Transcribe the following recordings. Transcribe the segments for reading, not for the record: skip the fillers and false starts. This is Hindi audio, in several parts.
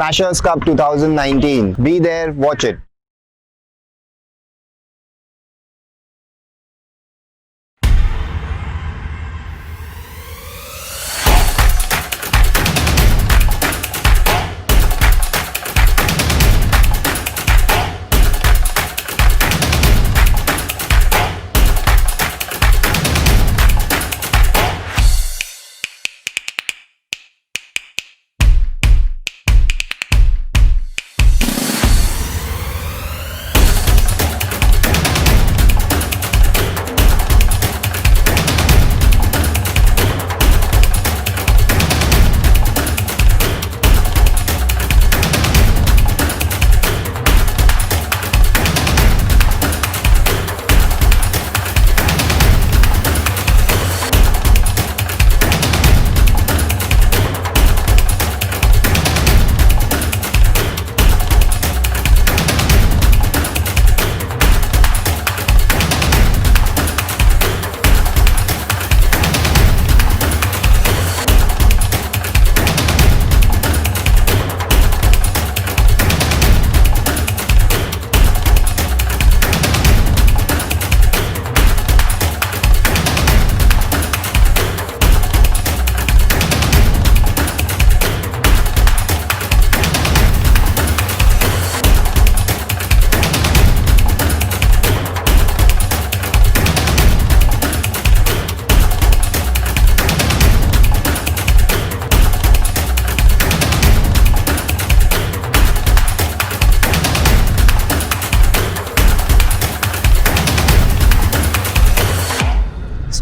Smashers Cup 2019. Be there, watch it.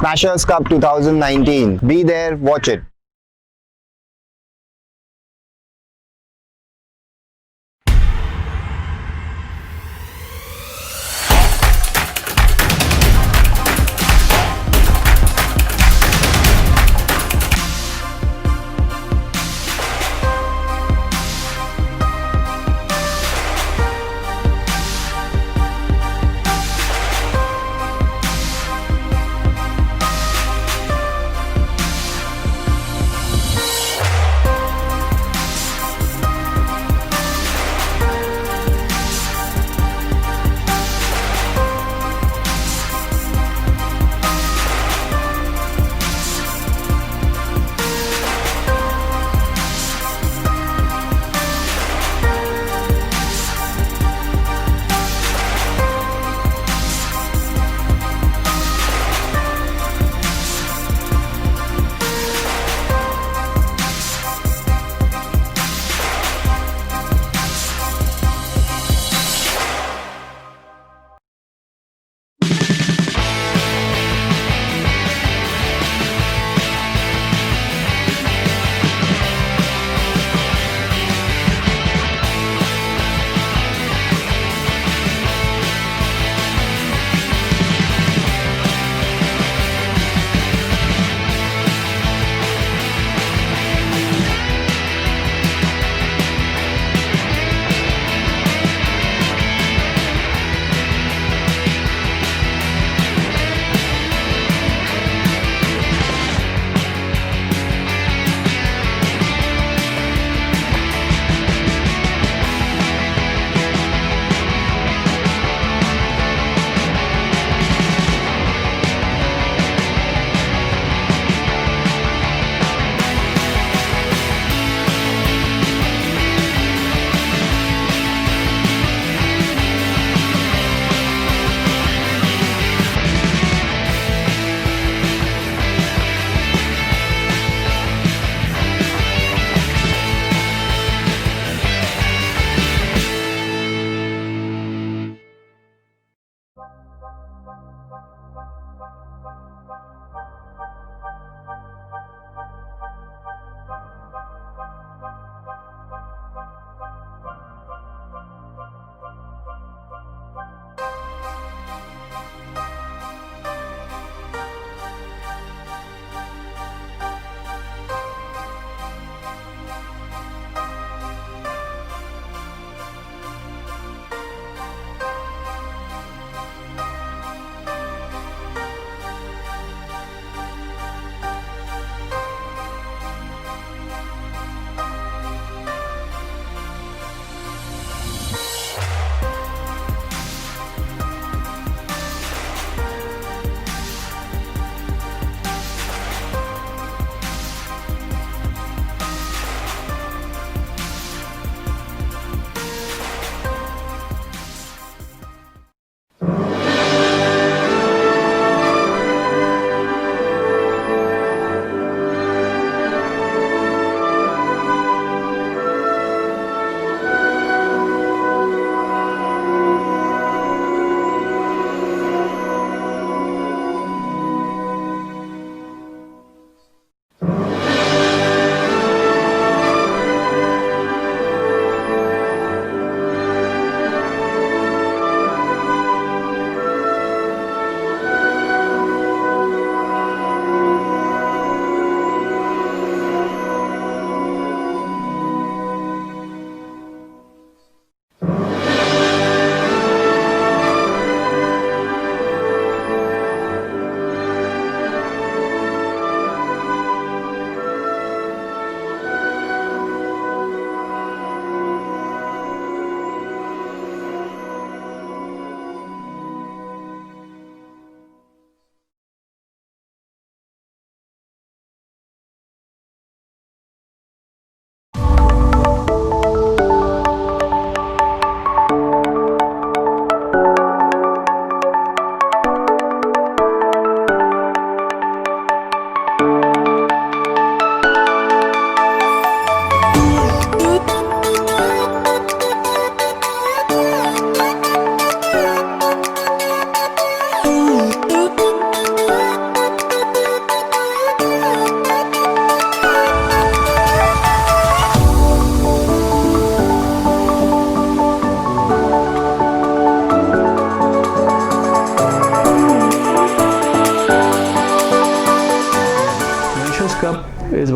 Smashers Cup 2019. Be there, watch it.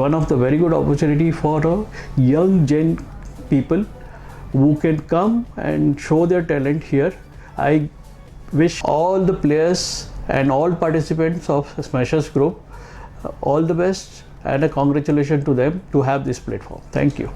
one of the very good opportunity for a young gen people who can come and show their talent here. I wish all the players and all participants of Smashers Group all the best and a congratulations to them to have this platform. Thank you.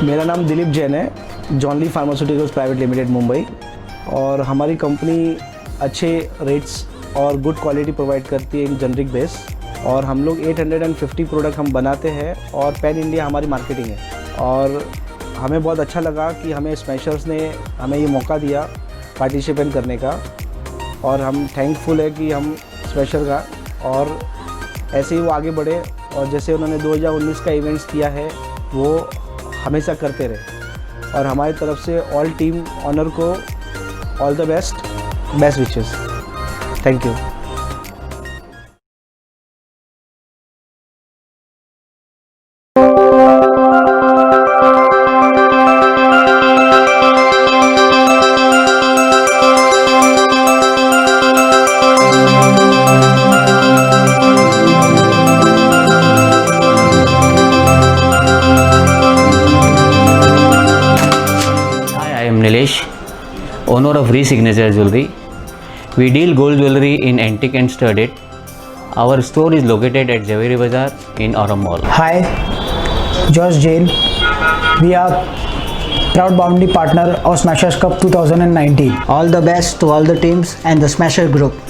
मेरा नाम दिलीप जैन है, जॉनली फार्मास्यूटिकल्स प्राइवेट लिमिटेड मुंबई, और हमारी कंपनी अच्छे रेट्स और गुड क्वालिटी प्रोवाइड करती है इन जेनरिक बेस। और हम लोग 850 प्रोडक्ट हम बनाते हैं और पैन इंडिया हमारी मार्केटिंग है। और हमें बहुत अच्छा लगा कि हमें स्मैशर्स ने हमें ये मौका दिया पार्टिसिपेट करने का, और हम थैंकफुल है कि हम स्मैशर का, और ऐसे ही वो आगे बढ़े और जैसे उन्होंने 2019 का इवेंट्स किया है वो हमेशा करते रहे। और हमारी तरफ से ऑल टीम ऑनर को all the best wishes. Thank you. Nilesh, owner of Re-Signature Jewelry. We deal gold jewelry in antique and studded. Our store is located at Javeri Bazaar in Aurum Mall. Hi, Josh Jain. We are proud bounty partner of Smashers Cup 2019. All the best to all the teams and the Smasher Group.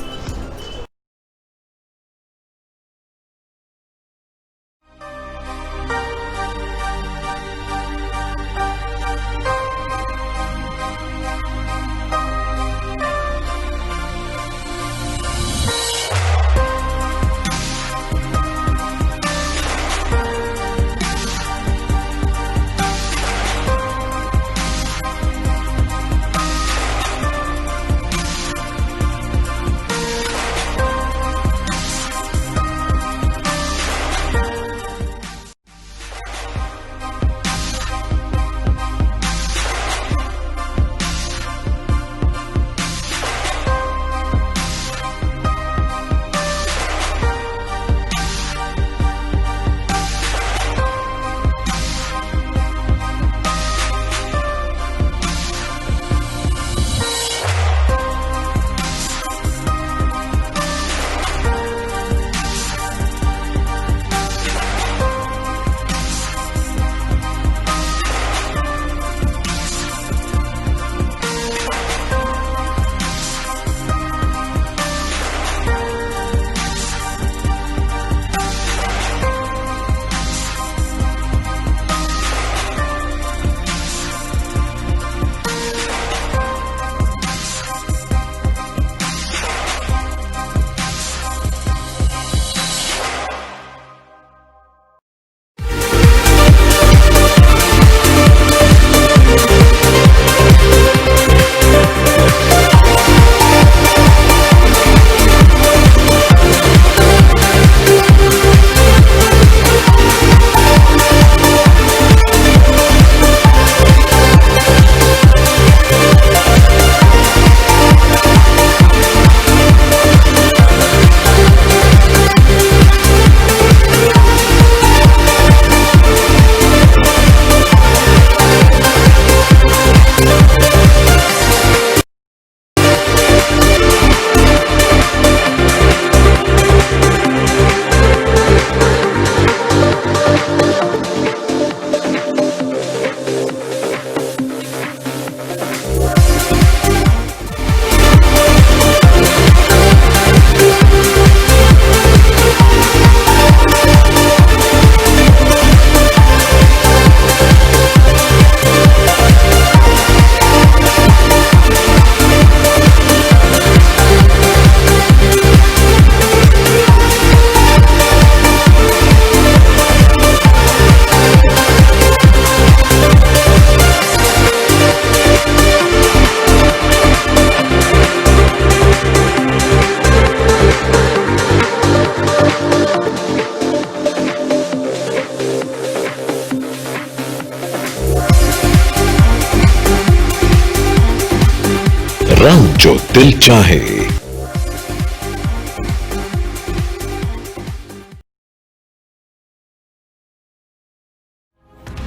Brand जो दिल चाहे।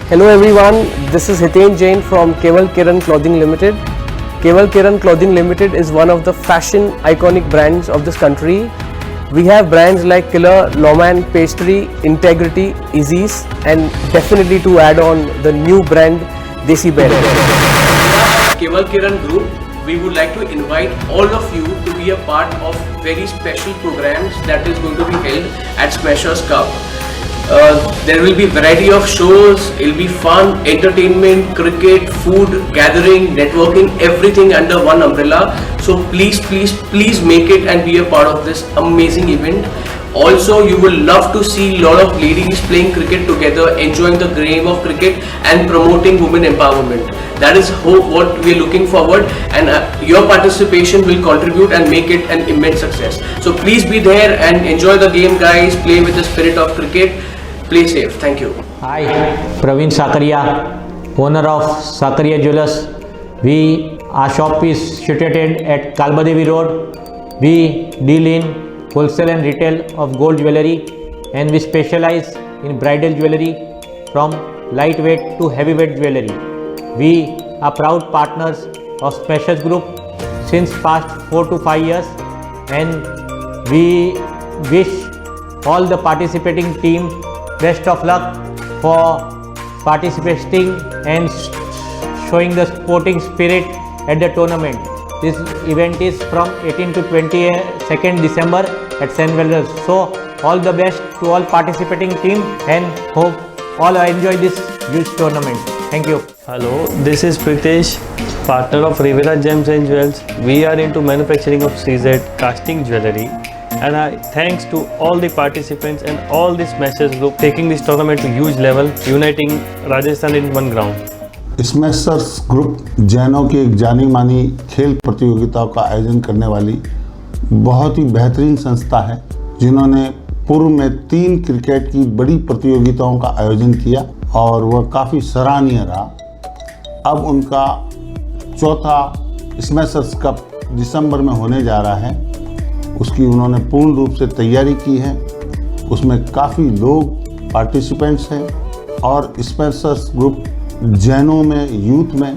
Hello everyone, this is Hiten Jain from Keval Kiran Clothing Limited. Keval Kiran Clothing Limited is one of the fashion iconic brands of this country. We have brands like Killer, Lawman, Pastry, Integrity, Easy's, and definitely to add on the new brand Desi Bear. Keval Kiran Group, we would like to invite all of you to be a part of very special programs that is going to be held at Smashers Cup. There will be variety of shows, it'll be fun, entertainment, cricket, food, gathering, networking, everything under one umbrella. So please make it and be a part of this amazing event. Also, you will love to see a lot of ladies playing cricket together, enjoying the game of cricket and promoting women empowerment. That is what we are looking forward, and your participation will contribute and make it an immense success. So please be there and enjoy the game, guys. Play with the spirit of cricket. Play safe. Thank you. Hi, Praveen Sakaria, owner of Sakaria Jewellers. Our shop is situated at Kalbadevi Road. We deal in wholesale and retail of gold jewellery, and we specialize in bridal jewellery from lightweight to heavyweight jewellery. We are proud partners of Smashers Group since past 4 to 5 years, and we wish all the participating team best of luck for participating and showing the sporting spirit at the tournament. This event is from 18 to 22nd December at St. Velders. So all the best to all participating team, and hope all enjoy this huge tournament. Thank you. Hello, this is Pritesh, partner of Rivera Gems and Jewels. We are into manufacturing of CZ casting jewellery, and thanks to all the participants and all the Smashers Group taking this tournament to huge level, uniting Rajasthan in one ground. Smashers group जैनों की एक जानी मानी खेल प्रतियोगिताओं का आयोजन करने वाली बहुत ही बेहतरीन संस्था है, जिन्होंने पूर्व में 3 क्रिकेट की बड़ी प्रतियोगिताओं का आयोजन किया और वह काफ़ी सराहनीय रहा। अब उनका चौथा स्मैशर्स कप दिसंबर में होने जा रहा है, उसकी उन्होंने पूर्ण रूप से तैयारी की है। उसमें काफ़ी लोग पार्टिसिपेंट्स हैं और स्मैशर्स ग्रुप जैनों में, यूथ में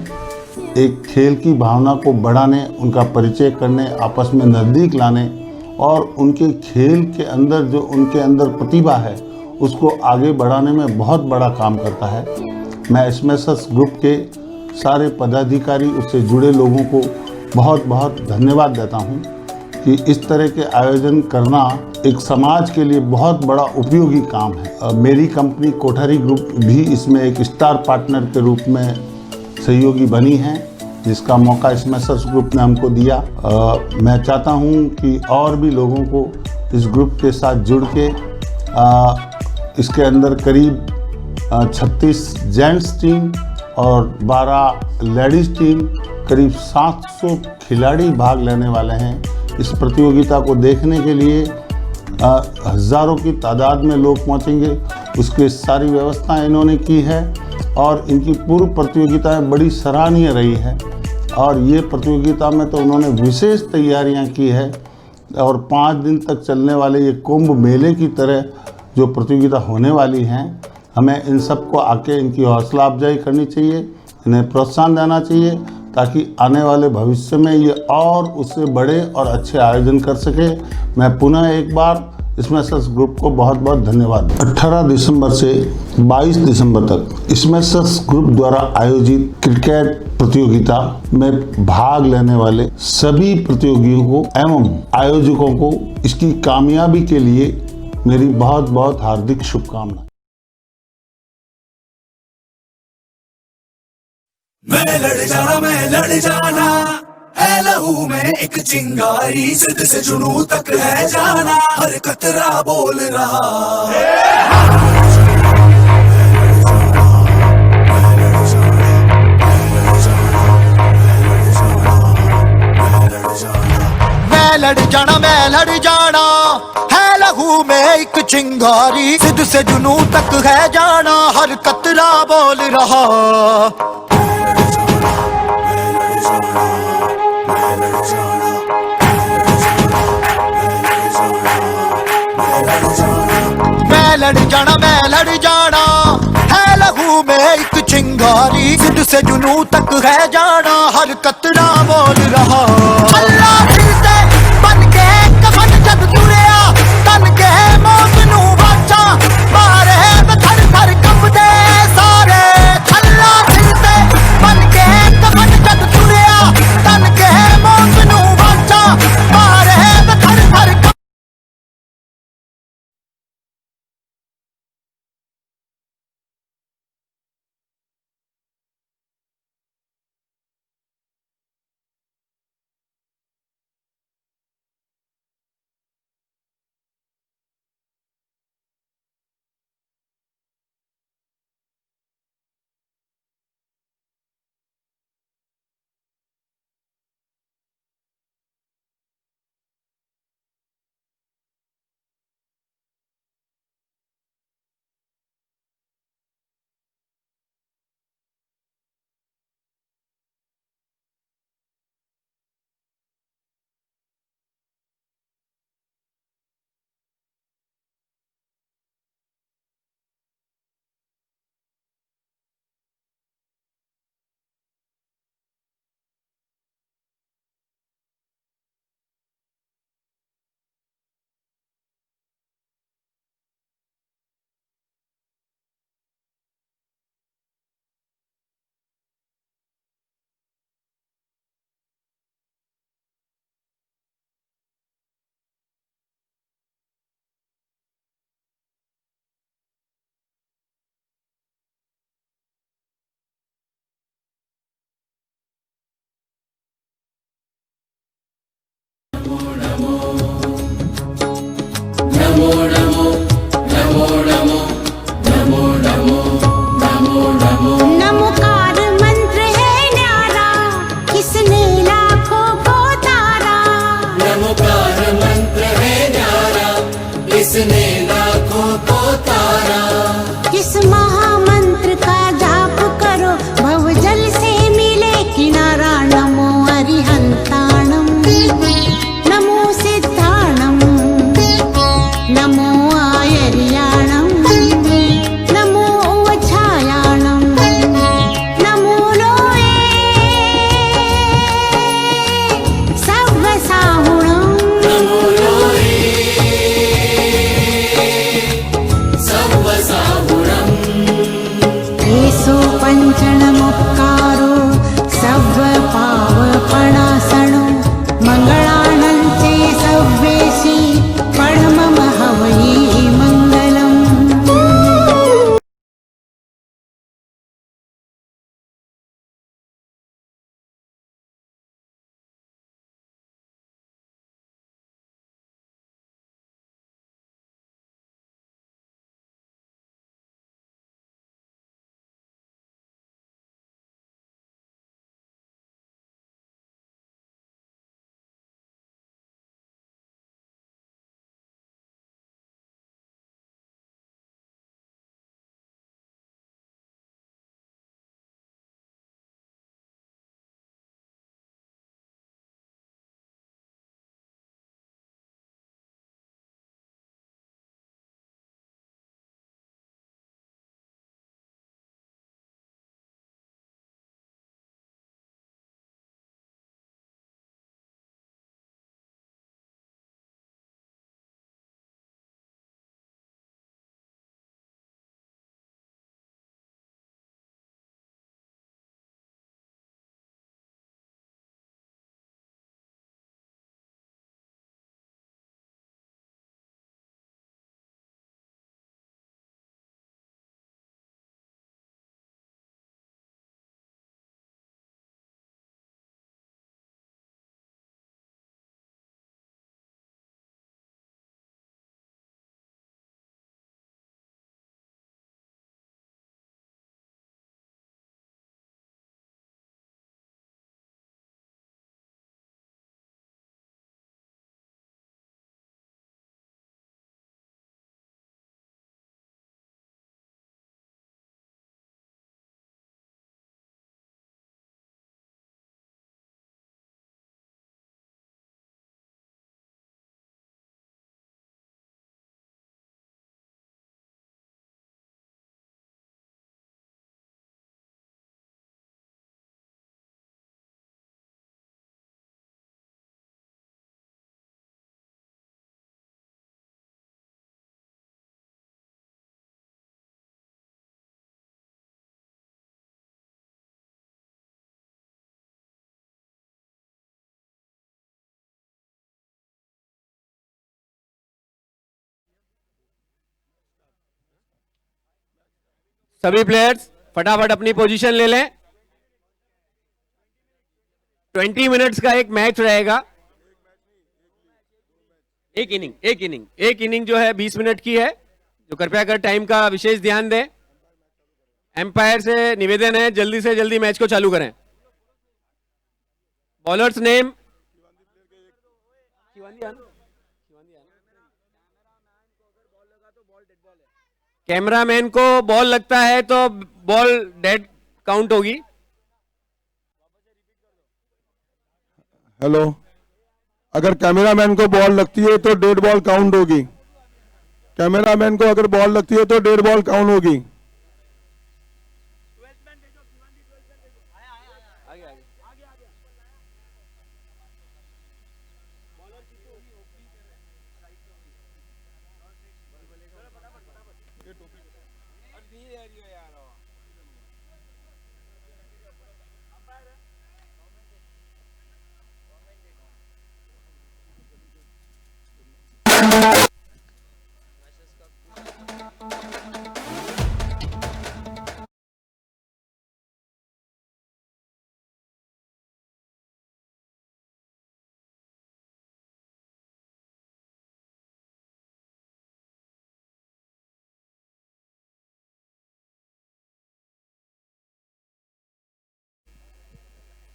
एक खेल की भावना को बढ़ाने, उनका परिचय करने, आपस में नज़दीक लाने और उनके खेल के अंदर जो उनके अंदर प्रतिभा है उसको आगे बढ़ाने में बहुत बड़ा काम करता है। मैं स्मैशर्स ग्रुप के सारे पदाधिकारी, उससे जुड़े लोगों को बहुत बहुत धन्यवाद देता हूं कि इस तरह के आयोजन करना एक समाज के लिए बहुत बड़ा उपयोगी काम है। मेरी कंपनी कोठारी ग्रुप भी इसमें एक स्टार पार्टनर के रूप में सहयोगी बनी है, जिसका मौका स्मैशर्स ग्रुप ने हमको दिया। मैं चाहता हूं कि और भी लोगों को इस ग्रुप के साथ जुड़ के इसके अंदर करीब 36 जेंट्स टीम और 12 लेडीज़ टीम, करीब 700 खिलाड़ी भाग लेने वाले हैं। इस प्रतियोगिता को देखने के लिए हज़ारों की तादाद में लोग पहुंचेंगे, उसकी सारी व्यवस्थाएं इन्होंने की है और इनकी पूर्व प्रतियोगिताएं बड़ी सराहनीय रही है। और ये प्रतियोगिता में तो उन्होंने विशेष तैयारियां की है और 5 दिन तक चलने वाले ये कुंभ मेले की तरह जो प्रतियोगिता होने वाली हैं, हमें इन सबको आके इनकी हौसला अफजाई करनी चाहिए, इन्हें प्रोत्साहन देना चाहिए ताकि आने वाले भविष्य में ये और उससे बड़े और अच्छे आयोजन कर सके। मैं पुनः एक बार स्मैशर्स ग्रुप को बहुत बहुत धन्यवाद। 18 दिसंबर से 22 दिसंबर तक स्मैशर्स ग्रुप द्वारा आयोजित क्रिकेट प्रतियोगिता में भाग लेने वाले सभी प्रतियोगियों को एवं आयोजकों को इसकी कामयाबी के लिए मेरी बहुत बहुत हार्दिक शुभकामनाएं। मैं लड़ जाना है लहू में एक चिंगारी, जिद से जुनू तक है जाना, हर कतरा बोल रहा मैं लड़ जाना है लहू में एक चिंगारी, जिद से जुनू तक है जाना, हर कतरा बोल रहा। मैं लड़ जाना है लहू में एक चिंगारी जिद से जुनू तक है जाना हर कतरा बोल रहा अल्लाह फिर से बन के कफन जब तुरया तन के मौत नू बाचा मारे थर थर कंबदे सारे अल्लाह फिर से बन के कफन जब तुरया तन के मौत नू बाचा मारे थर थर नमोकार मंत्र है न्यारा किसने लाखों को तारा नमोकार मंत्र है न्यारा इसने लाखों को तारा इस महामंत्र का जाप करो भवजल से मिले किनारा नमो अरिहंताणम नमो सिद्धाणम नमो आयर्याणम नमो उवछायाणम नमो लोये सव्वसाहुणम नमो लोये सव्वसाहुणम् एषो पञ्चणमुक्कारो सव्वपावपणासनो मङ्गलानन्ते सव्वेशी पढमम हवये सभी प्लेयर्स फटाफट अपनी पोजीशन ले लें। 20 मिनट्स का एक मैच रहेगा। एक इनिंग जो है 20 मिनट की है, जो कृपया कर टाइम का विशेष ध्यान दें। एम्पायर से निवेदन है जल्दी से जल्दी मैच को चालू करें। बॉलर्स नेम कैमरामैन को बॉल लगता है तो बॉल डेड काउंट होगी। हेलो, अगर कैमरामैन को बॉल लगती है तो डेड बॉल काउंट होगी। कैमरामैन को अगर बॉल लगती है तो डेड बॉल काउंट होगी।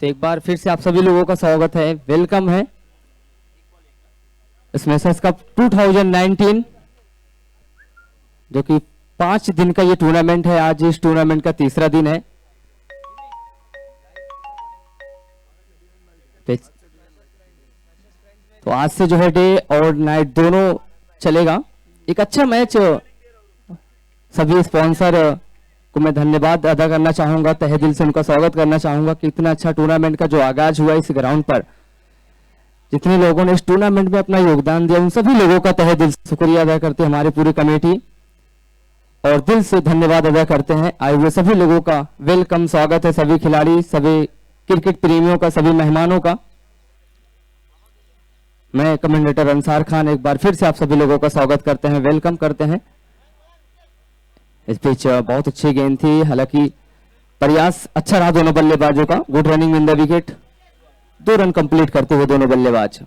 तो एक बार फिर से आप सभी लोगों का स्वागत है, वेलकम है स्मैशर्स कप 2019, जो कि 5 दिन का ये टूर्नामेंट है। आज इस टूर्नामेंट का तीसरा दिन है। तो आज से जो है डे और नाइट दोनों चलेगा। एक अच्छा मैच। सभी स्पॉन्सर को मैं धन्यवाद अदा करना चाहूंगा, तहे दिल से उनका स्वागत करना चाहूंगा कि इतना अच्छा टूर्नामेंट का जो आगाज हुआ इस ग्राउंड पर, जितने लोगों ने इस टूर्नामेंट में अपना योगदान दिया, उन सभी लोगों का तहे दिल से शुक्रिया अदा करते हैं हमारी पूरी कमेटी, और दिल से धन्यवाद अदा करते हैं। आए हुए सभी लोगों का वेलकम, स्वागत है सभी खिलाड़ी, सभी क्रिकेट प्रेमियों का, सभी मेहमानों का। मैं कमेंडेटर अंसार खान एक बार फिर से आप सभी लोगों का स्वागत करते हैं, वेलकम करते हैं। इस पिच बहुत अच्छी गेंद थी, हालांकि प्रयास अच्छा रहा दोनों बल्लेबाजों का। Good running in the wicket, 2 run complete करते हुए दोनों बल्लेबाज।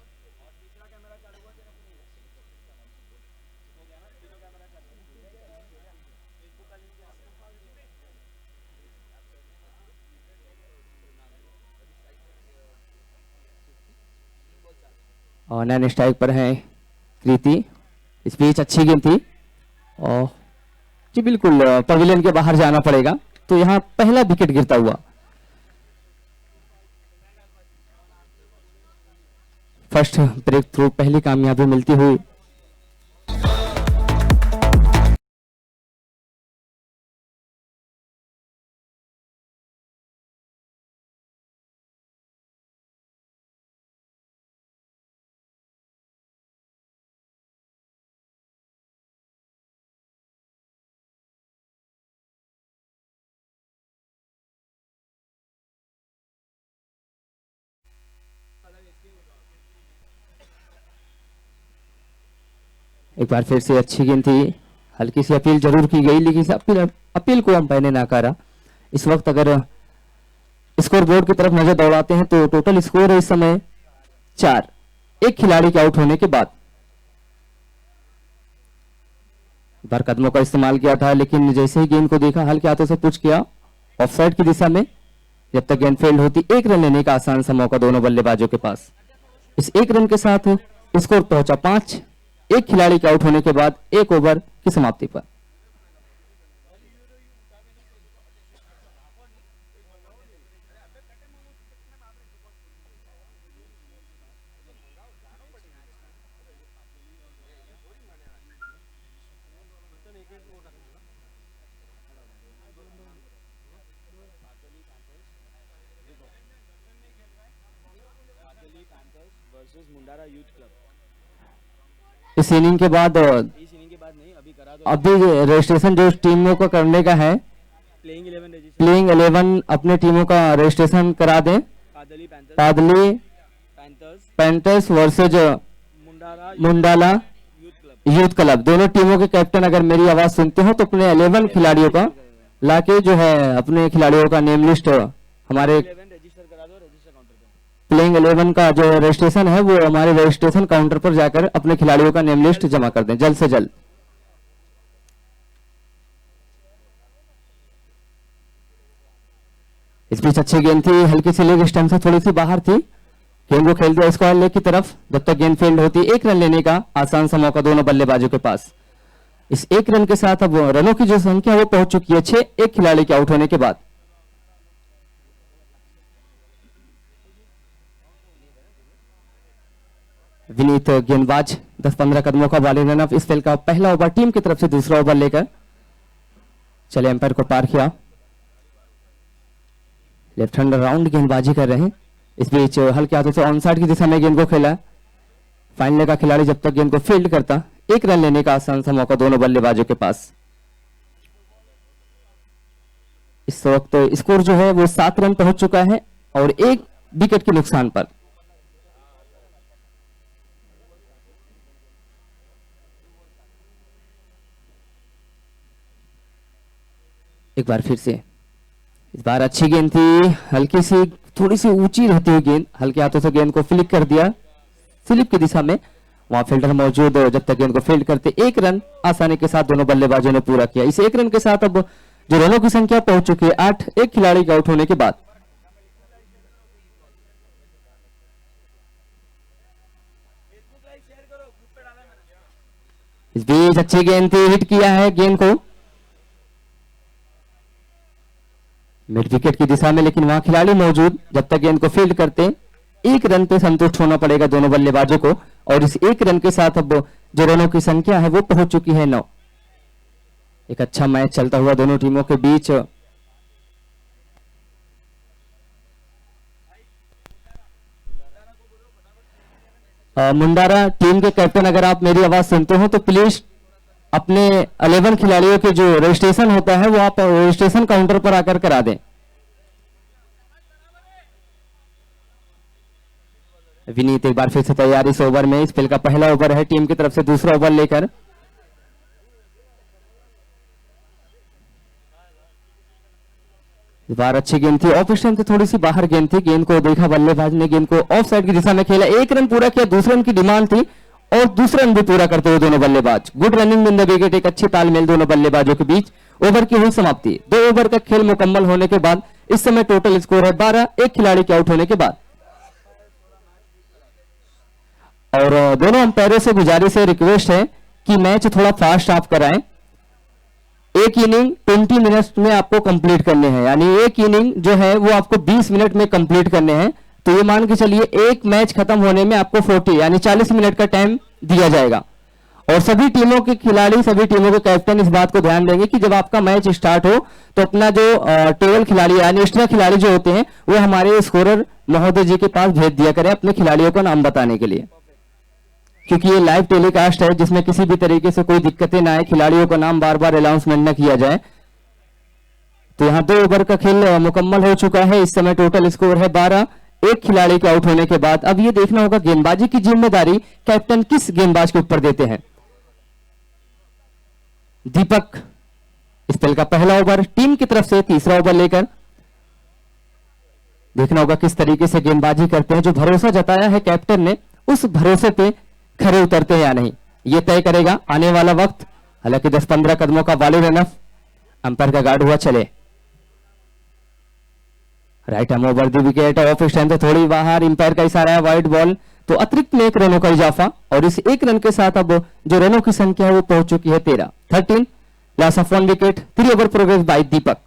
और नैन स्ट्राइक पर है कृति। इस पिच अच्छी गेंद थी और जी बिल्कुल पवेलियन के बाहर जाना पड़ेगा, तो यहां पहला विकेट गिरता हुआ। फर्स्ट ब्रेक थ्रू, पहली कामयाबी मिलती हुई। एक बार फिर से अच्छी गेंद थी, हल्की सी अपील जरूर की गई, लेकिन अपील को अंपायर ने नकारा। इस वक्त अगर स्कोर बोर्ड की तरफ नजर दौड़ाते हैं तो टोटल स्कोर है इस समय 4, एक खिलाड़ी के आउट होने के बाद। एक बार कदमों का इस्तेमाल किया था, लेकिन जैसे ही गेंद को देखा हल्के हाथों से पुश किया ऑफसाइड की दिशा में। जब तक गेंद फील्ड होती, 1 रन लेने का आसान सा मौका दोनों बल्लेबाजों के पास। इस 1 रन के साथ स्कोर पहुंचा 5, एक खिलाड़ी के आउट होने के बाद 1 ओवर की समाप्ति पर। इस इनिंग के बाद अभी रजिस्ट्रेशन जो टीमों को करने का है, प्लेइंग 11 अपने टीमों का रजिस्ट्रेशन करा दें। पादली पैंथर्स वर्सेज मुंडाला यूथ क्लब, दोनों टीमों के कैप्टन अगर मेरी आवाज सुनते हो तो अपने 11 खिलाड़ियों का लाके जो है अपने खिलाड़ियों का नेम लिस्ट हमारे प्लेइंग 11 का जो रजिस्ट्रेशन है वो हमारे रजिस्ट्रेशन काउंटर पर जाकर अपने खिलाड़ियों का नेम लिस्ट जमा कर दें जल्द से जल्द। इस बीच अच्छी गेंद थी, हल्की सी लेग स्टंप से थोड़ी सी बाहर थी, गेंद को खेल दिया स्क्वायर लेग की तरफ। जब तक गेंद फील्ड होती, एक रन लेने का आसान सा मौका दोनों बल्लेबाजों के पास। इस एक रन के साथ अब रनों की जो संख्या वो पहुंच चुकी है 6, एक खिलाड़ी के आउट होने के बाद। विनीत गेंदबाज 10-15 कदमों का बॉलिंग रन अप इस खेल का पहला ओवर टीम की तरफ से दूसरा ओवर लेकर चले एम्पायर को पार किया। लेफ्ट हैंड राउंड गेंदबाजी कर रहे हैं। इस बीच हल्के हाथों से ऑन साइड की दिशा में गेंद को खेला। फाइनल का खिलाड़ी जब तक गेंद को फील्ड करता, एक रन लेने का आसान सा मौका दोनों बल्लेबाजों के पास। इस वक्त स्कोर जो है वो 7 रन पहुंच चुका है और 1 विकेट के नुकसान पर। एक बार फिर से, इस बार अच्छी गेंद थी, हल्की सी थोड़ी सी ऊंची रहती हुई गेंद, हल्के हाथों से गेंद को फ्लिक कर दिया स्लिप की दिशा में। वहां फील्डर मौजूद, जब तक गेंद को फील्ड करते, एक रन आसानी के साथ दोनों बल्लेबाजों ने पूरा किया। इस एक रन के साथ अब जो रनों की संख्या पहुंच चुकी है 8, एक खिलाड़ी के आउट होने के बाद। इस बीच अच्छी गेंद थी, हिट किया है गेंद को मिड विकेट की दिशा में, लेकिन वहां खिलाड़ी मौजूद, जब तक गेंद को फील्ड करते, एक रन पे संतुष्ट होना पड़ेगा दोनों बल्लेबाजों को। और इस एक रन के साथ अब जो रनों की संख्या है वो पहुंच चुकी है 9। एक अच्छा मैच चलता हुआ दोनों टीमों के बीच। मुंडारा टीम के कैप्टन, अगर आप मेरी आवाज सुनते हो तो प्लीज अपने 11 खिलाड़ियों के जो रजिस्ट्रेशन होता है वो आप रजिस्ट्रेशन काउंटर पर आकर करा दें। विनीत एक बार फिर से तैयार इस ओवर में। इस खेल का पहला ओवर है टीम की तरफ से दूसरा ओवर लेकर। इस बार अच्छी गेंद थी, ऑफ स्टंप से थोड़ी सी बाहर गेंद थी, गेंद को देखा बल्लेबाज ने, गेंद को ऑफ साइड की दिशा में खेला, एक रन पूरा किया, दूसरे रन की डिमांड थी और दूसरा रन भी पूरा करते हुए दोनों बल्लेबाज। Good running in the wicket, एक अच्छी तालमेल दोनों बल्लेबाजों के बीच। ओवर की हुई समाप्ति, 2 ओवर का खेल मुकम्मल होने के बाद इस समय टोटल स्कोर है 12, एक खिलाड़ी के आउट होने के बाद। और दोनों अंपायरों से गुजारिश है, रिक्वेस्ट है कि मैच थोड़ा फास्ट आप कराएं। एक इनिंग 20 मिनट में आपको कंप्लीट करने हैं, यानी एक इनिंग जो है वो आपको 20 मिनट में कंप्लीट करने हैं। तो ये मान के चलिए एक मैच खत्म होने में आपको 40 यानी 40 मिनट का टाइम दिया जाएगा। और सभी टीमों के खिलाड़ी, सभी टीमों के कैप्टन इस बात को ध्यान देंगे कि जब आपका मैच स्टार्ट हो तो अपना जो टेबल खिलाड़ी यानी एक्स्ट्रा खिलाड़ी जो होते हैं वो हमारे स्कोरर महोदय जी के पास भेज दिया करें अपने खिलाड़ियों का नाम बताने के लिए, क्योंकि ये लाइव टेलीकास्ट है जिसमें किसी भी तरीके से कोई दिक्कतें ना आए, खिलाड़ियों का नाम बार बार अनाउंसमेंट न किया जाए। तो यहाँ 2 ओवर का खेल मुकम्मल हो चुका है। इस समय टोटल स्कोर है 12, एक खिलाड़ी के आउट होने के बाद। अब ये देखना होगा गेंदबाजी की जिम्मेदारी कैप्टन किस गेंदबाज के ऊपर देते हैं। दीपक इस खेल का पहला ओवर टीम की तरफ से तीसरा ओवर लेकर, देखना होगा किस तरीके से गेंदबाजी करते हैं। जो भरोसा जताया है कैप्टन ने उस भरोसे पे खरे उतरते हैं या नहीं, ये तय करेगा आने वाला वक्त। हालांकि 10-15 कदमों का बॉलिंग रन अप, अंपायर का गार्ड हुआ चले। Right hand over the wicket, off stump से थोड़ी बाहर, अंपायर का इशारा है वाइड बॉल। तो अतिरिक्त में 1 रनों का इजाफा और इस 1 रन के साथ अब जो रनों की संख्या है वो पहुंच चुकी है 13 loss of 1 wicket, 3 over progress by Deepak.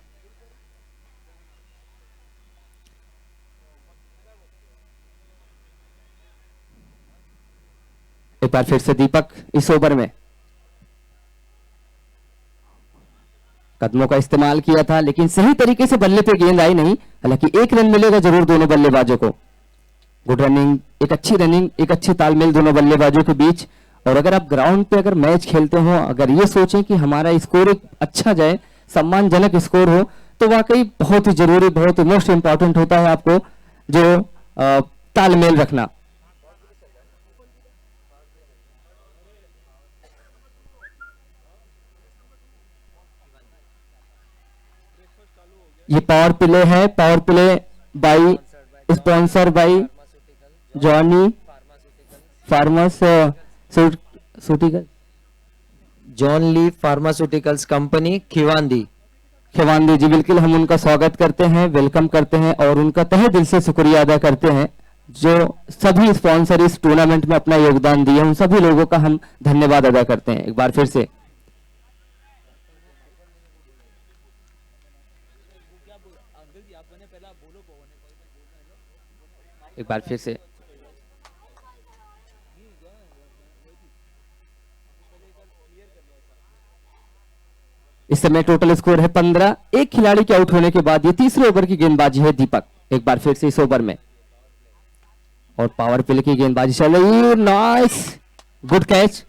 एक बार फिर से दीपक इस ओवर में कदमों का इस्तेमाल किया था, लेकिन सही तरीके से बल्ले पे गेंद आई नहीं। हालांकि 1 रन मिलेगा जरूर दोनों बल्लेबाजों को। गुड रनिंग, एक अच्छी तालमेल दोनों बल्लेबाजों के बीच। और अगर आप ग्राउंड पे अगर मैच खेलते हो, अगर ये सोचें कि हमारा स्कोर एक अच्छा जाए, सम्मानजनक स्कोर हो, तो वाकई बहुत ही जरूरी, बहुत ही मोस्ट इंपॉर्टेंट होता है आपको जो तालमेल रखना। ये पावर प्ले है, power play by sponsor by Johnny pharmaceutical John Lee pharmaceuticals company Khiwandi. Khiwandi ji, बिल्कुल हम उनका स्वागत करते हैं, वेलकम करते हैं और उनका तहे दिल से शुक्रिया अदा करते हैं जो सभी स्पॉन्सर इस टूर्नामेंट में अपना योगदान दिए, उन सभी लोगों का हम धन्यवाद अदा करते हैं एक बार फिर से। एक बार फिर से इस समय टोटल स्कोर है 15। एक खिलाड़ी के आउट होने के बाद ये तीसरे ओवर की गेंदबाजी है दीपक, एक बार फिर से इस ओवर में, और पावर प्ले की गेंदबाजी चल रही है। Nice, good catch.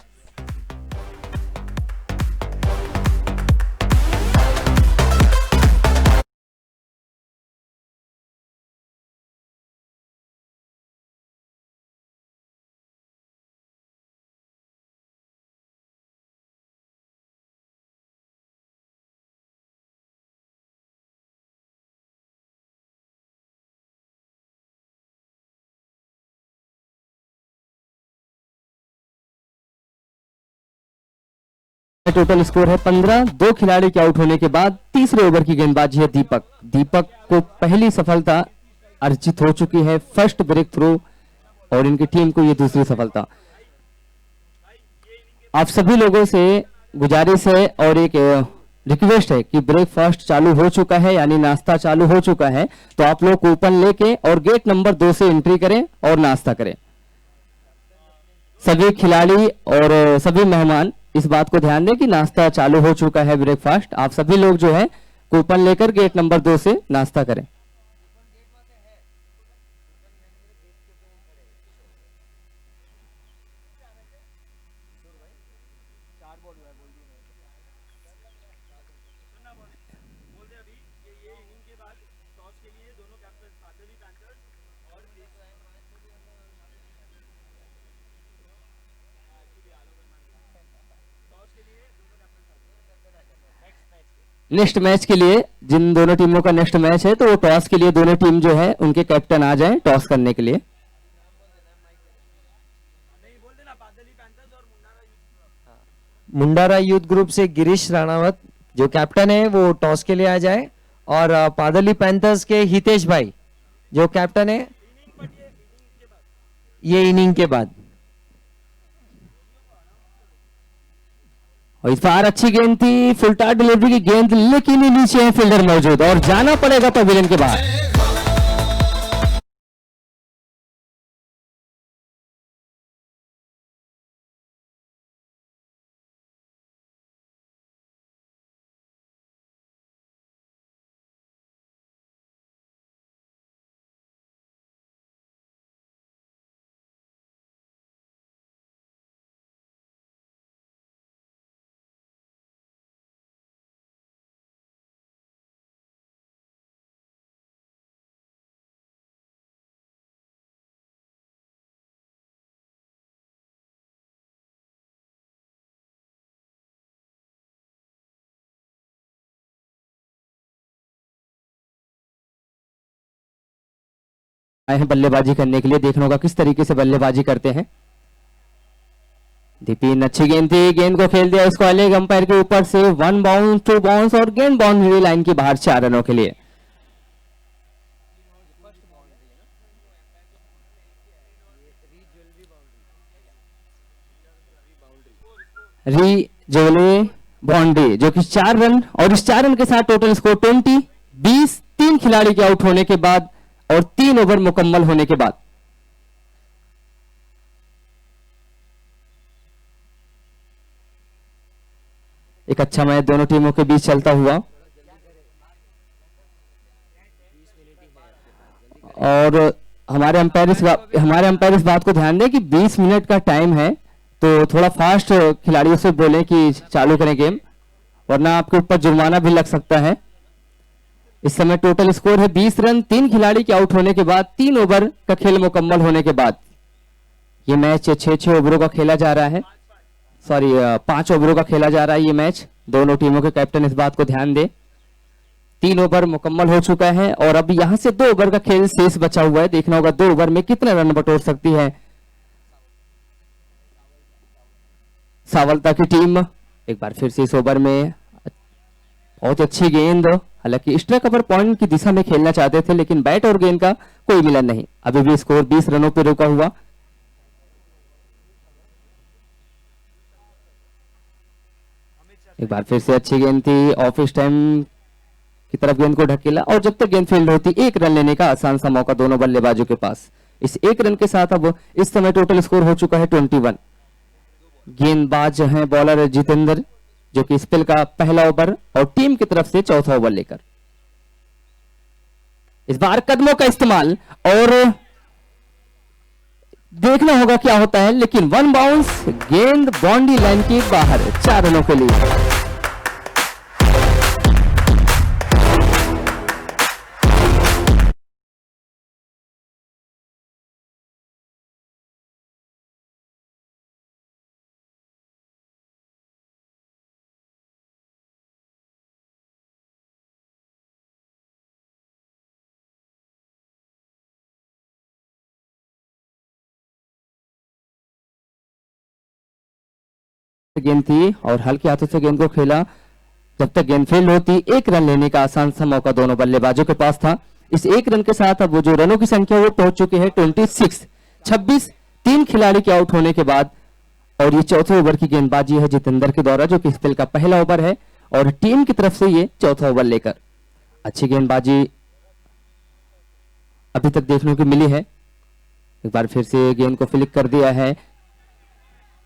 Total score है 15। दो खिलाड़ी के आउट होने के बाद तीसरे ओवर की गेंदबाजी है दीपक। दीपक को पहली सफलता अर्जित हो चुकी है, फर्स्ट ब्रेक थ्रू, और इनकी टीम को यह दूसरी सफलता। आप सभी लोगों से गुजारिश है और एक रिक्वेस्ट है कि ब्रेकफास्ट चालू हो चुका है, यानी नाश्ता चालू हो चुका है, तो आप लोग कूपन लेके और गेट नंबर 2 से एंट्री करें और नाश्ता करें। सभी खिलाड़ी और सभी मेहमान इस बात को ध्यान दें कि नाश्ता चालू हो चुका है, ब्रेकफास्ट। आप सभी लोग जो है कूपन लेकर गेट नंबर 2 से नाश्ता करें। नेक्स्ट मैच के लिए जिन दोनों टीमों का नेक्स्ट मैच है, तो वो टॉस के लिए दोनों टीम जो है उनके कैप्टन आ जाएं टॉस करने के लिए। मुंडारा यूथ ग्रुप से गिरीश राणावत जो कैप्टन है वो टॉस के लिए आ जाए, और पादली पैंथर्स के हितेश भाई जो कैप्टन है ये इनिंग के बाद। और इस बार अच्छी गेंद थी, फुल टार डिलीवरी की गेंद, लेकिन नीचे है फील्डर मौजूद और जाना पड़ेगा पवेलियन के बाहर। आए हैं बल्लेबाजी करने के लिए, देखना होगा किस तरीके से बल्लेबाजी करते हैं। दीपिन, अच्छी गेंद थी, गेंद को खेल दिया इसको लेग अंपायर के ऊपर से, 1 बाउंस 2 बाउंस और गेंद बाउंड्री लाइन के बाहर 4 रनों के लिए। री जोले बाउंड्री जो कि 4 रन, और इस 4 रन के साथ टोटल स्कोर 20। 3 खिलाड़ी के आउट होने के बाद और 3 ओवर मुकम्मल होने के बाद। एक अच्छा मैच दोनों टीमों के बीच चलता हुआ, और हमारे अंपायर इस बात को ध्यान दें कि 20 मिनट का टाइम है, तो थोड़ा फास्ट खिलाड़ियों से बोलें कि चालू करें गेम, वरना आपके ऊपर जुर्माना भी लग सकता है। इस समय टोटल स्कोर है 20 रन। 3 खिलाड़ी के आउट होने के बाद, 3 ओवर का खेल मुकम्मल होने के बाद ये मैच 6 ओवरों का खेला जा रहा है, 5 ओवरों का खेला जा रहा है ये मैच। दोनों टीमों के कैप्टन इस बात को ध्यान दें। 3 ओवर मुकम्मल हो चुका है और अब यहां से 2 ओवर का खेल शेष बचा हुआ है। देखना होगा 2 ओवर में कितने रन बटोर सकती है सावलता की टीम। एक बार फिर से इस ओवर में बहुत अच्छी गेंद, हालांकि एक्स्ट्रा कवर पॉइंट की दिशा में खेलना चाहते थे लेकिन बैट और गेंद का कोई मिलन नहीं। अभी भी स्कोर 20 रनों पर रुका हुआ। एक बार फिर से अच्छी गेंद थी, ऑफ टाइम की तरफ गेंद को ढकेला और जब तक गेंद फील्ड होती 1 रन लेने का आसान सा मौका दोनों बल्लेबाजों के पास। इस 1 रन के साथ अब इस समय टोटल स्कोर हो चुका है 21। गेंदबाज हैं बॉलर जितेंद्र जो कि स्पेल का पहला ओवर और टीम की तरफ से चौथा ओवर लेकर इस बार कदमों का इस्तेमाल और देखना होगा क्या होता है, लेकिन 1 बाउंस, गेंद बाउंड्री लाइन के बाहर 4 रनों के लिए। गेंद थी और हल्के हाथों से गेंद को खेला। जब तक गेंद फील्ड होती 1 रन लेने का आसान सा मौका दोनों बल्लेबाजों के पास था। इस 1 रन के साथ अब वो जो रनों की संख्या वो पहुंच चुके हैं 26। 3 खिलाड़ी के आउट होने के बाद और ये चौथे ओवर की गेंदबाजी है जितेंद्र के द्वारा जो कि स्पेल का पहला ओवर है और टीम की तरफ से ये चौथा ओवर लेकर अच्छी गेंदबाजी अभी तक देखने को मिली है। एक बार फिर से गेंद को फ्लिक कर दिया है।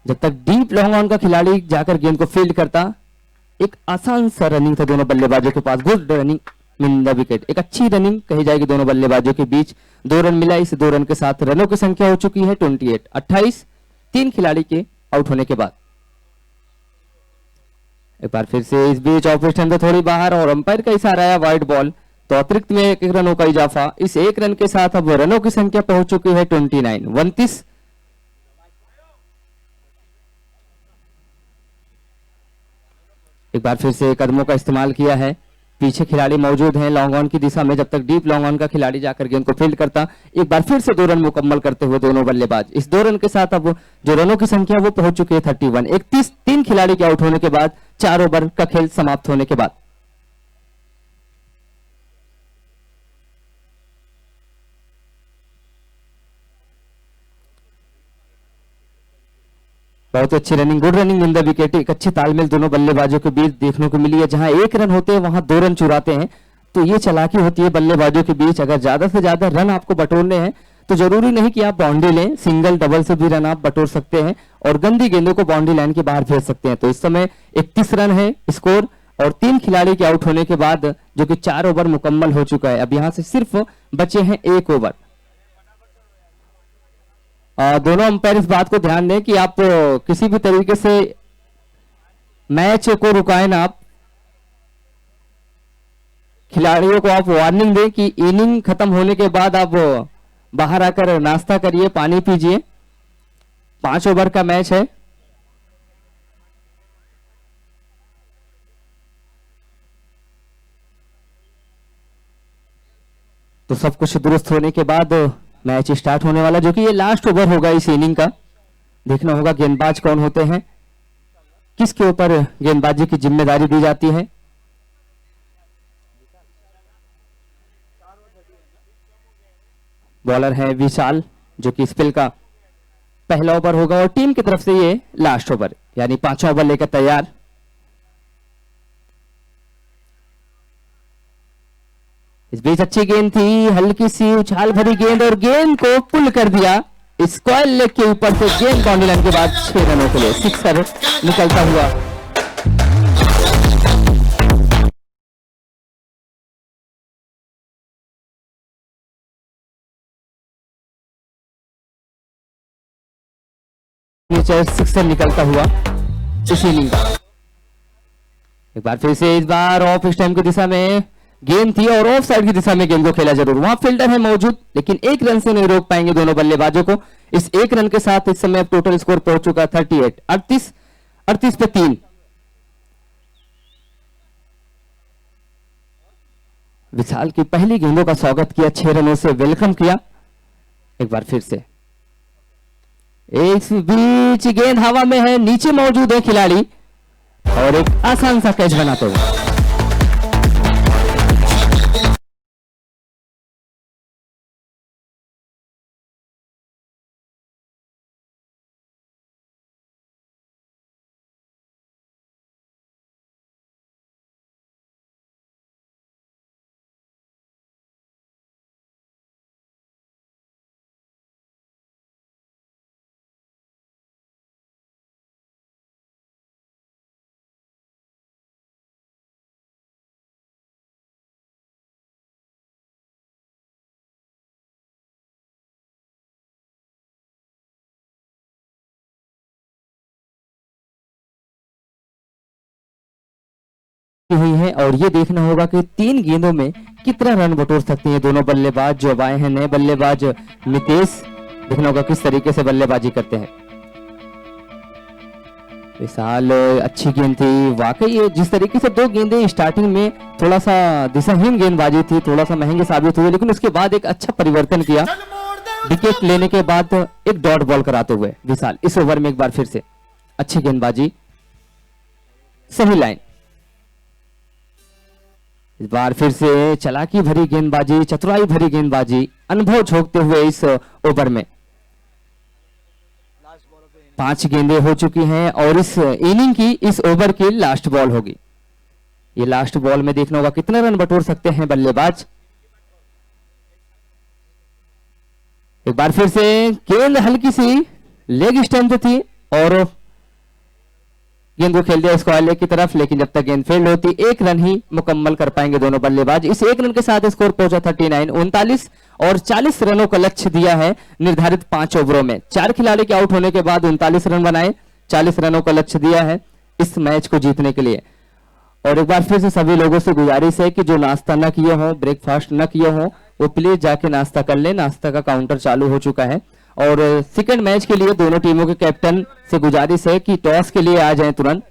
जब तक डीप लॉन्ग ऑन का खिलाड़ी जाकर गेंद को फील्ड करता एक आसान सा रनिंग था दोनों बल्लेबाजों के पास। Good running in the wicket, एक अच्छी रनिंग कही जाएगी दोनों बल्लेबाजों के बीच। 2 रन मिला, इस 2 रन के साथ रनों की संख्या हो चुकी है 28। 28 3 खिलाड़ी के आउट होने के बाद। एक बार फिर से इस बीच ऑफ स्टंप थोड़ी बाहर और अंपायर का इशारा आया वाइड बॉल, तो अतिरिक्त में 1 रनों का इजाफा। इस 1 रन के साथ अब रनों की संख्या पहुंच चुकी है 29। 29 एक बार फिर से कदमों का इस्तेमाल किया है। पीछे खिलाड़ी मौजूद हैं लॉन्ग ऑन की दिशा में। जब तक डीप लॉन्ग ऑन का खिलाड़ी जाकर गेंद को फील्ड करता एक बार फिर से 2 रन मुकम्मल करते हुए दोनों बल्लेबाज। इस 2 रन के साथ अब जो रनों की संख्या वो पहुंच चुकी है 31। 31 3 खिलाड़ी के आउट होने के बाद 4 ओवर का खेल समाप्त होने के बाद। बहुत अच्छी running, good running in the wicket. एक अच्छी तालमेल दोनों बल्लेबाजों के बीच देखने को मिली है। जहां 1 रन होते हैं वहां 2 रन चुराते हैं, तो ये चालाकी होती है बल्लेबाजों के बीच। अगर ज्यादा से ज्यादा रन आपको बटोरने हैं तो जरूरी नहीं कि आप बाउंड्री लें, सिंगल डबल से भी रन आप बटोर सकते हैं और गंदी गेंदों को बाउंड्री लाइन के बाहर भेज सकते हैं। तो इस समय 31 रन है स्कोर और 3 खिलाड़ी के आउट होने के बाद जो कि 4 ओवर मुकम्मल हो चुका है। अब यहां से सिर्फ बचे हैं 1 ओवर। दोनों अंपायर इस बात को ध्यान दें कि आप किसी भी तरीके से मैच को रुकाए ना, आप खिलाड़ियों को आप वार्निंग दें कि इनिंग खत्म होने के बाद आप बाहर आकर नाश्ता करिए, पानी पीजिए। 5 ओवर का मैच है। तो सब कुछ दुरुस्त होने के बाद मैच स्टार्ट होने वाला, जो कि ये लास्ट ओवर होगा इस इनिंग का। देखना होगा गेंदबाज कौन होते हैं, किसके ऊपर गेंदबाजी की जिम्मेदारी दी जाती है। बॉलर है विशाल जो कि स्पेल का पहला ओवर होगा और टीम की तरफ से ये लास्ट ओवर यानी 5वां ओवर लेकर तैयार। इस बीच अच्छी गेंद थी, हल्की सी उछाल भरी गेंद और गेंद को पुल कर दिया स्क्वायर लेग के ऊपर से। गेंद बाउंड्री लाइन के बाद 6 रनों के लिए सिक्सर निकलता हुआ। सिक्सर निकलता हुआ इस इनिंग का। एक बार फिर से इस बार ऑफ स्टंप की दिशा में गेंद थी और ऑफ साइड की दिशा में गेंद को खेला जरूर। वहां फील्डर है मौजूद लेकिन 1 रन से नहीं रोक पाएंगे दोनों बल्लेबाजों को। इस 1 रन के साथ इस समय टोटल स्कोर पहुंच चुका 38। 38 पे 3। विशाल की पहली गेंदों का स्वागत किया, 6 रनों से वेलकम किया। एक बार फिर से इस बीच गेंद हवा में है, नीचे मौजूद है खिलाड़ी और एक आसान सा कैच बनाते हुए। हुई है और ये देखना होगा कि 3 गेंदों में कितना रन बटोर सकते हैं दोनों बल्लेबाज जो अब आए हैं नए बल्लेबाज नितेश। देखना होगा किस तरीके से बल्लेबाजी करते हैं। विशाल अच्छी गेंद थी वाकई, ये जिस तरीके से 2 गेंदें स्टार्टिंग में थोड़ा सा दिशाहीन गेंदबाजी थी, थोड़ा सा महंगी साबित हुई, लेकिन उसके बाद एक अच्छा परिवर्तन किया विकेट लेने के बाद एक डॉट बॉल कराते हुए विशाल इस ओवर में एक बार फिर से अच्छी गेंदबाजी, सही लाइन। इस बार फिर से चालाकी भरी गेंदबाजी, चतुराई भरी गेंदबाजी, अनुभव झोंकते हुए इस ओवर में 5 गेंदें हो चुकी हैं और इस इनिंग की, इस ओवर की लास्ट बॉल होगी। ये लास्ट बॉल में देखना होगा कितने रन बटोर सकते हैं बल्लेबाज। एक बार फिर से गेंद हल्की सी लेग स्टंप थी और गेंद को खेल दिया स्क्वायर लेग की तरफ, लेकिन जब तक गेंद फील्ड होती 1 रन ही मुकम्मल कर पाएंगे दोनों बल्लेबाज। इस 1 रन के साथ स्कोर पहुंचा 39, 39 और 40 रनों का लक्ष्य दिया है निर्धारित 5 ओवरों में। 4 खिलाड़ी के आउट होने के बाद 39 रन बनाए, 40 रनों का लक्ष्य दिया है इस मैच को जीतने के लिए। और एक बार फिर से सभी लोगों से गुजारिश है कि जो नाश्ता न किए हो, ब्रेकफास्ट न किए हो, वो प्लीज जाके नाश्ता कर ले। नाश्ता का काउंटर चालू हो चुका है। और सेकंड मैच के लिए दोनों टीमों के कैप्टन से गुजारिश है कि टॉस के लिए आ जाएं तुरंत।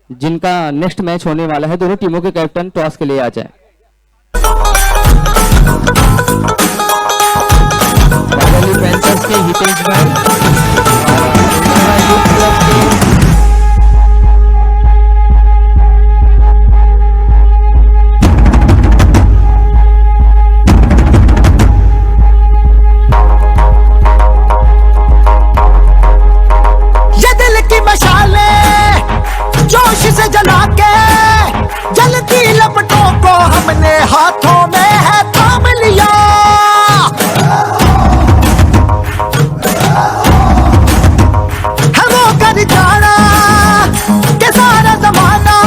जिनका नेक्स्ट मैच होने वाला है, दोनों टीमों के कैप्टन टॉस के लिए आ जाएं। बादली पैंथर्स के हितेश भाई जोश से जला के जलती लपटों को हमने हाथों में है थाम लिया। है वो कर जाना के सारा जमाना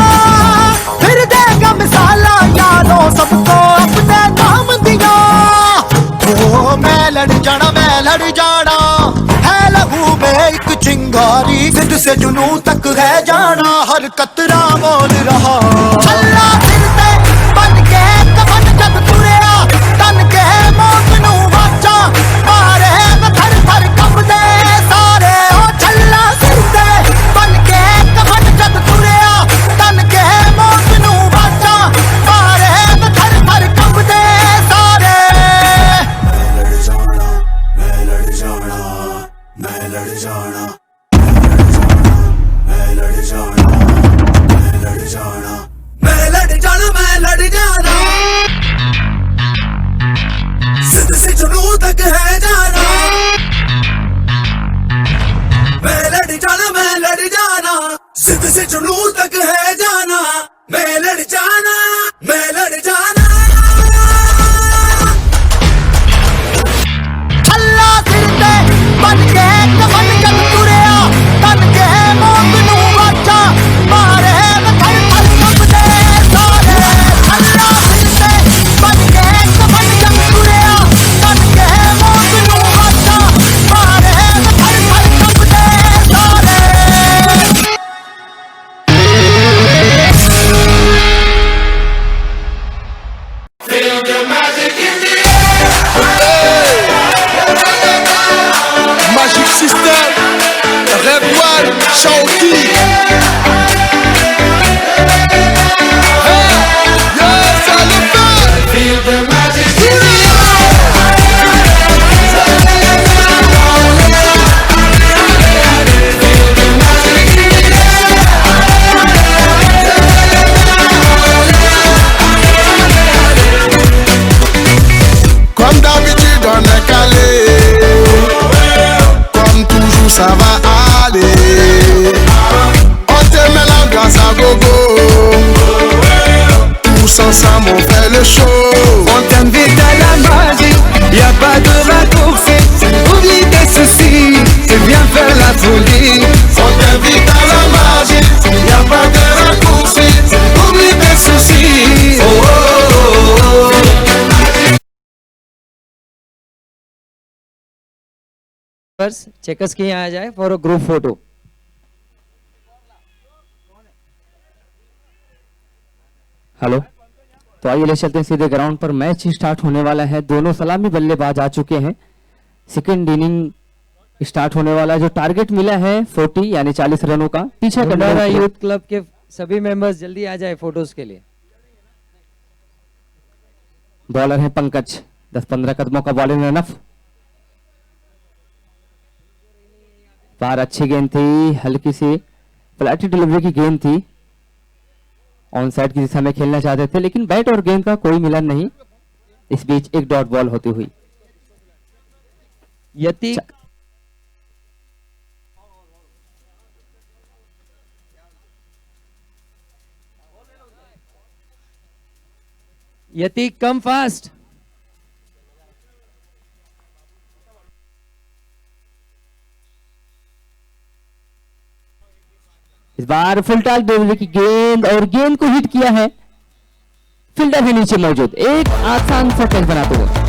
फिर देगा मिसाला, यारों सबको अपने नाम दिया। ओ मैं लड़ जाना है लहू में एक चिंगारी, जिद से जुनू तक है जाना, हर कतरा बोल रहा। अल्लाह फिरते बन के कफन जब तुरिया, तन के मौत नू वाचा मारे थर थर कंबदे सारे। ओ छल्ला फिरते बन के कफन जब तुरिया, तन के मौत नू वाचा मारे थर थर कंबदे सारे। मैं लड़ जाना, मैं लड़ जाना, मैं लड़ जाना, मैं लड़ जाना, मैं लड़ जाना, मैं लड़ जाना, जिद से जुनून तक है जाना। मैं लड़ जाना, मैं लड़ जाना, जिद से जुनून तक है जाना। मैं लड़ जाना, मैं लड़ जाना। अल्लाह फिरते बन के कफन जब तुरिया, तन के मौत नू वाचा मारे थर थर कंबदे सारे। अल्लाह फिरते बन के कफन जब तुरिया, तन के मौत नू वाचा मारे थर थर कंबदे सारे। Feel the magic in the air. Magic System, Red One, Shawty. Yes, I love that. ensemble on fait le show. On t'invite à la magie, y a pas de raccourci. Oublie tes soucis, et viens faire la folie. On t'invite à la magie, y a pas de raccourci. Oublie tes soucis. Oh, oh, oh, oh. Checkers के यहाँ आ जाए for a group photo. Hello, तो आइए ले चलते हैं सीधे ग्राउंड पर। मैच स्टार्ट होने वाला है। दोनों सलामी बल्लेबाज आ चुके हैं। सेकंड इनिंग स्टार्ट होने वाला है। जो टारगेट मिला है 40 यानी 40 रनों का, पीछा भंडारा यूथ क्लब के सभी मेंबर्स जल्दी आ जाए फोटोज के लिए। बॉलर है पंकज, 10-15 कदमों का बॉलिंग रनअप। बार अच्छी गेंद थी, हल्की सी फ्लैटी डिलीवरी की गेंद थी। ऑन साइड की दिशा में खेलना चाहते थे, लेकिन बैट और गेंद का कोई मिलन नहीं। इस बीच एक डॉट बॉल होती हुई यतिक यतिक कम फास्ट। इस बार फुल टॉस डिलीवरी की गेंद और गेंद को हिट किया है। फील्डर भी नीचे मौजूद, एक आसान सा कैच बनाते हुए।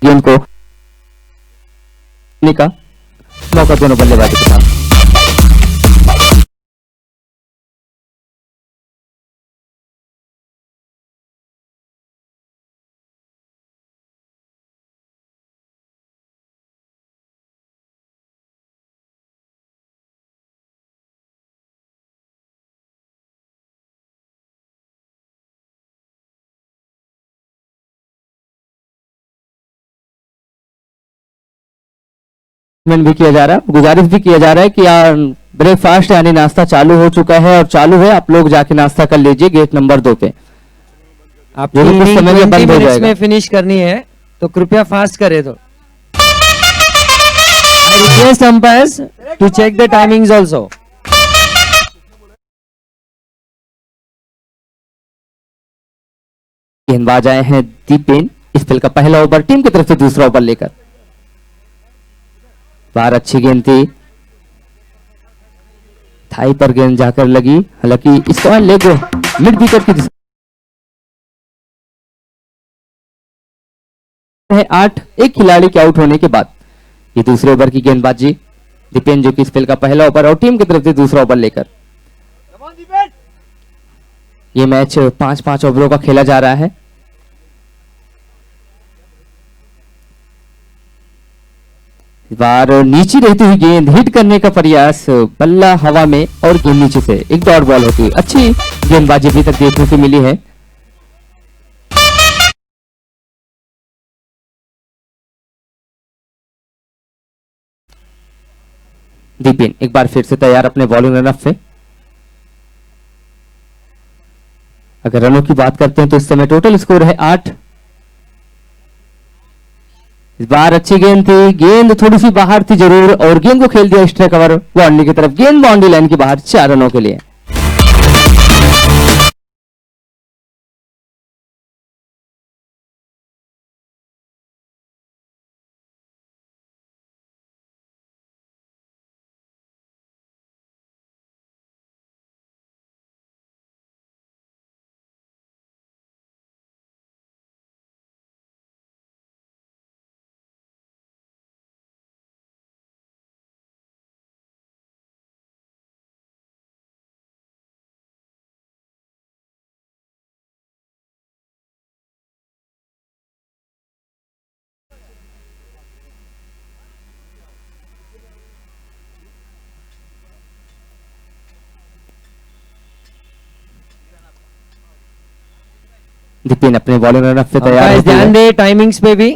गेंद को का मौका दोनों बल्लेबाजों के साथ। भी किया जा रहा है, गुजारिश भी किया जा रहा है कि ब्रेकफास्ट यानी नाश्ता चालू हो चुका है और चालू है, आप लोग जाके नाश्ता कर लीजिए गेट नंबर 2 पे। आपकी कुछ इनिंग समय में 20 बंद हो मिनट्स जाएगा। में फिनिश करनी है तो कृपया फास्ट करें। तो I request umpires to check the timings also. गेंदबाज आए हैं दीपेन, इस खेल का पहला ओवर टीम की तरफ से दूसरा ओवर लेकर। बाहर अच्छी गेंद थी, थाई पर गेंद जाकर लगी, हालांकि इसका लेग मिड विकेट की है 8, एक खिलाड़ी के आउट होने के बाद। ये दूसरे ओवर की गेंदबाजी दीपेन, जो कि इस खेल का पहला ओवर और टीम की तरफ से दूसरा ओवर लेकर। ये मैच 5-5 ओवरों का खेला जा रहा है। बार नीचे रहती हुई गेंद हिट करने का प्रयास, बल्ला हवा में और गेंद नीचे से एक डॉट बॉल होती है। अच्छी गेंदबाजी अभी तक देखने को मिली है। दीपेन एक बार फिर से तैयार अपने बॉलिंग रनअप पे। अगर रनों की बात करते हैं तो इस समय टोटल स्कोर है 8। इस बार अच्छी गेंद थी, गेंद थोड़ी सी बाहर थी जरूर और गेंद को खेल दिया स्ट्राइक कवर बाउंड्री की तरफ। गेंद बाउंड्री लाइन के बाहर 4 रनों के लिए। दीपेन अपने बॉलिंग रनअप पे तैयार है। ध्यान दे टाइमिंग्स पे भी।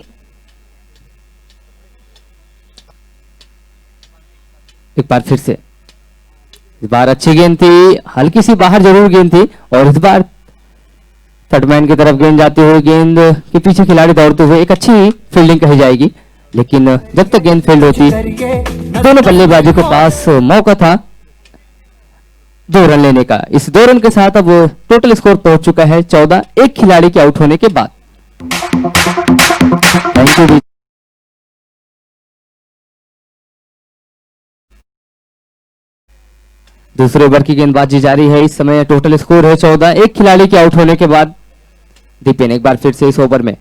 एक बार फिर से, इस बार अच्छी गेंद थी, हल्की सी बाहर जरूर गेंद थी और इस बार थर्डमैन की तरफ गेंद जाते हुए, गेंद के पीछे खिलाड़ी दौड़ते हुए, एक अच्छी फील्डिंग कही जाएगी। लेकिन जब तक गेंद फील्ड होती, दोनों बल्लेबाजों के पास मौका था 2 रन लेने का। इस 2 रन के साथ अब टोटल स्कोर पहुंच चुका है 14, एक खिलाड़ी के आउट होने के बाद। Thank you. दूसरे ओवर की गेंदबाजी जारी है, इस समय टोटल स्कोर है 14, एक खिलाड़ी के आउट होने के बाद। दीपेन एक बार फिर से इस ओवर में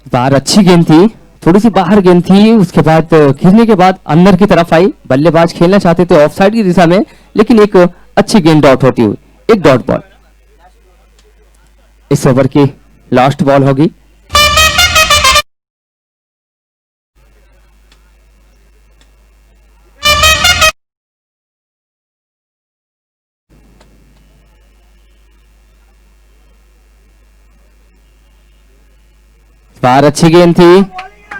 बाहर अच्छी गेंद थी, थोड़ी सी बाहर गेंद थी, उसके बाद खींचने के बाद अंदर की तरफ आई। बल्लेबाज खेलना चाहते थे ऑफ साइड की दिशा में, लेकिन एक अच्छी गेंद डॉट होती हुई, एक डॉट बॉल। इस ओवर की लास्ट बॉल होगी। बाहर अच्छी गेंद थी,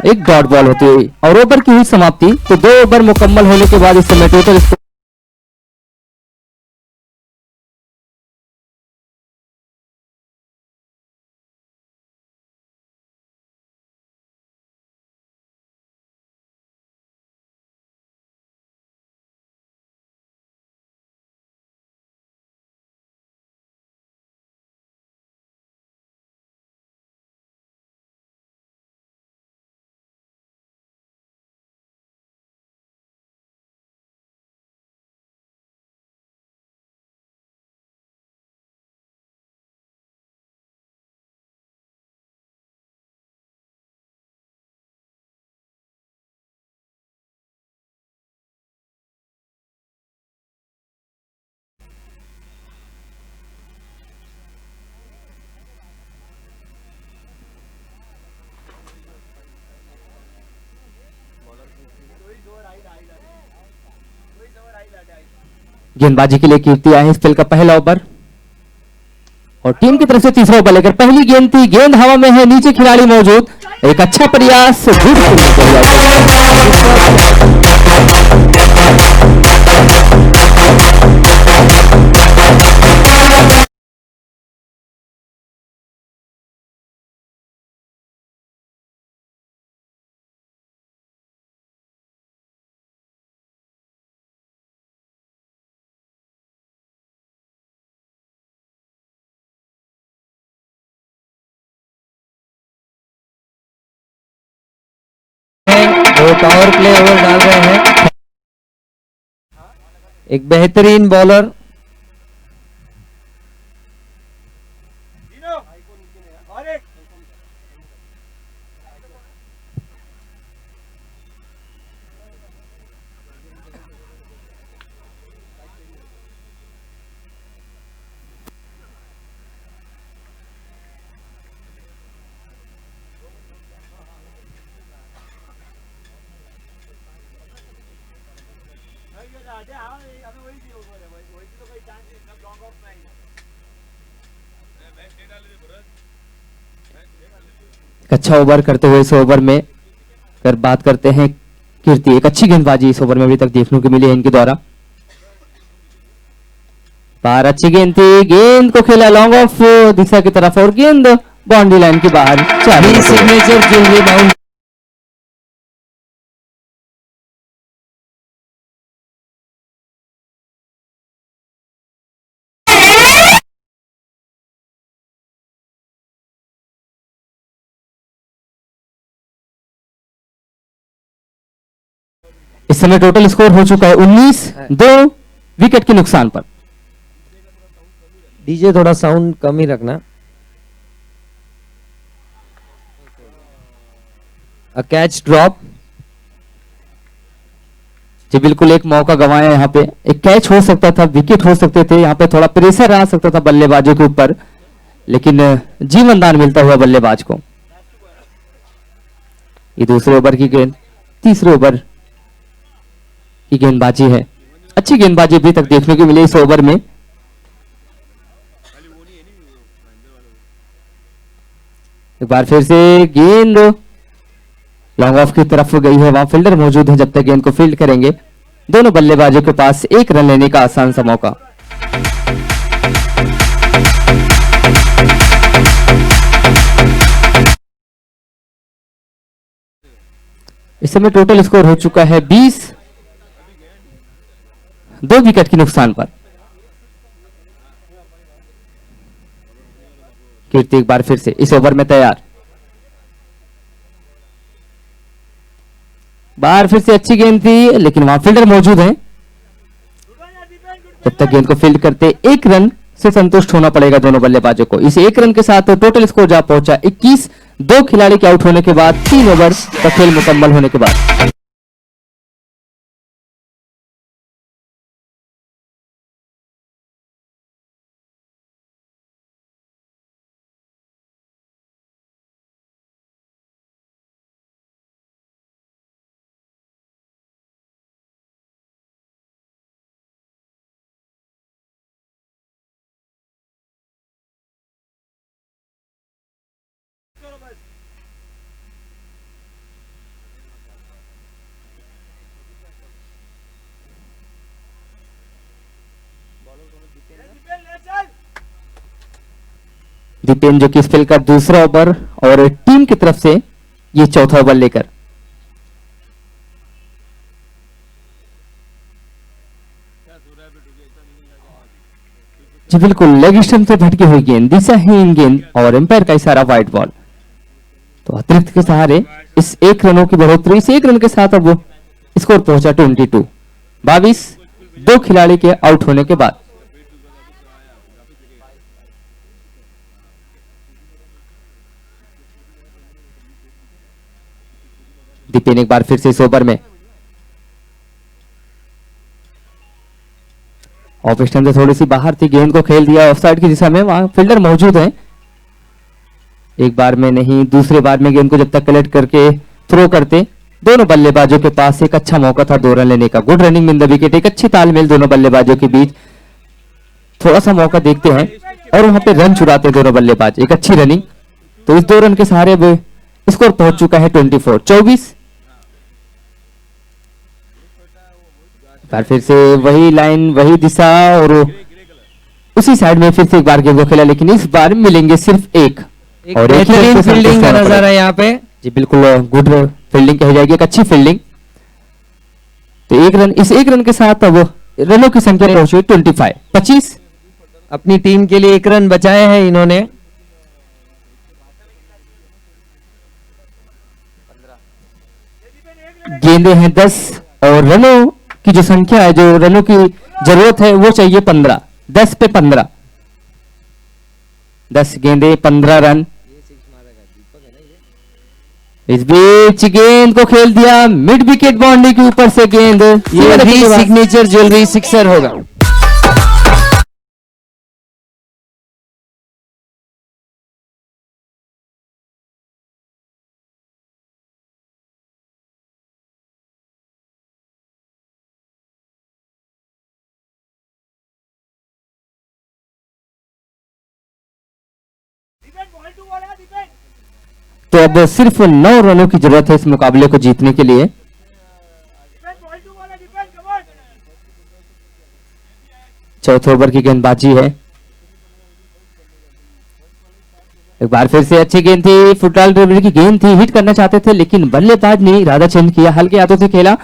एक डॉट बॉल होती हुई और ओवर की हुई समाप्ति। तो 2 ओवर मुकम्मल होने के बाद इस समय टोटल गेंदबाजी के लिए कीर्ति आए इस खेल का पहला ओवर और टीम की तरफ से तीसरा ओवर लेकर पहली गेंद थी, गेंद हवा में है, नीचे खिलाड़ी मौजूद, एक अच्छा प्रयास वो पावर प्ले ओवर डाल रहे हैं, एक बेहतरीन बॉलर अच्छा ओवर करते हुए इस ओवर में अगर बात करते हैं कीर्ति, एक अच्छी गेंदबाजी इस ओवर में अभी तक देखने को मिली है इनके द्वारा। बाहर अच्छी गेंद थी, गेंद को खेला लॉन्ग ऑफ दिशा की तरफ और गेंद बाउंड्री लाइन के बाहर। सिग्नेचर ज्वेलरी बाउंड इस समय टोटल स्कोर हो चुका है 19, 2 विकेट के नुकसान पर। डीजे थोड़ा साउंड कम ही रखना। अ कैच ड्रॉप, जी बिल्कुल एक मौका गंवाया यहाँ पे, एक कैच हो सकता था, विकेट हो सकते थे, यहाँ पे थोड़ा प्रेशर आ सकता था बल्लेबाजों के ऊपर, लेकिन जीवनदान मिलता हुआ बल्लेबाज को। ये दूसरे ओवर की गेंद, तीसरे ओवर की गेंदबाजी है, अच्छी गेंदबाजी अभी तक देखने को मिली इस ओवर में। एक बार फिर से गेंद लॉन्ग ऑफ की तरफ गई है, वहां फील्डर मौजूद है, जब तक गेंद को फील्ड करेंगे दोनों बल्लेबाजों के पास एक रन लेने का आसान सा मौका। इस समय टोटल स्कोर हो चुका है 20, 2 विकेट के नुकसान पर। कीर्ति एक बार फिर से इस ओवर में तैयार, बाहर फिर से अच्छी गेंद थी, लेकिन वहां फील्डर मौजूद है, जब तक गेंद को फील्ड करते एक रन से संतुष्ट होना पड़ेगा दोनों बल्लेबाजों को। इस एक रन के साथ तो टोटल स्कोर जा पहुंचा 21, 2 खिलाड़ी के आउट होने के बाद 3 ओवर का खेल मुकम्मल होने के बाद। दीपेन जो कि इस खेल का दूसरा ओवर और टीम की तरफ से ये चौथा ओवर लेकर, जी बिल्कुल लेग स्टंप से भटकी हुई गेंद, दिशाहीन गेंद और एम्पायर का इशारा वाइड बॉल। तो अतिरिक्त के सहारे इस 1 रनों की बढ़ोतरी, इस 1 रन के साथ अब स्कोर पहुंचा 22, 22, 2 खिलाड़ी के आउट होने के बाद। दीपेन एक बार फिर से इस ओवर में ऑफ स्टंप से थोड़ी सी बाहर थी, गेंद को खेल दिया ऑफसाइड की दिशा में, वहां फील्डर मौजूद है। एक बार में नहीं, दूसरे बार में गेंद को जब तक कलेक्ट करके थ्रो करते दोनों बल्लेबाजों के पास एक अच्छा मौका था 2 रन लेने का। Good running in the wicket, एक अच्छी तालमेल दोनों बल्लेबाजों के बीच। थोड़ा सा मौका देखते हैं और वहां पे रन चुराते दोनों बल्लेबाज, एक अच्छी रनिंग। तो इस 2 रन के सहारे अब स्कोर पहुंच चुका है 24। बार फिर से वही लाइन, वही दिशा और उसी साइड में फिर से एक बार गेंद को खेला, लेकिन इस बार मिलेंगे सिर्फ एक और एक बेहतरीन फील्डिंग का नजारा है यहाँ पे। जी बिल्कुल, गुड फील्डिंग कही जाएगी, एक अच्छी फील्डिंग। तो इस एक रन के साथ अब रनों की संख्या पहुंची 25। अपनी टीम के लिए 1 रन बचाए हैं इन्होंने। गेंदे हैं 10 और रनों की जो संख्या है, जो रनों की जरूरत है वो चाहिए 15। 10 पे 15, 10 गेंदे 15 रन। इस बीच गेंद को खेल दिया मिड विकेट बाउंड्री के ऊपर से गेंद, ये भी सिग्नेचर ज्वेलरी सिक्सर होगा। तो अब सिर्फ 9 रनों की जरूरत है इस मुकाबले को जीतने के लिए। चौथे ओवर की गेंदबाजी है। एक बार फिर से अच्छी गेंद थी, फुटबॉल ड्रिबल की गेंद थी, हिट करना चाहते थे लेकिन बल्लेबाज ने इरादा चेंज किया, हल्के हाथों से खेला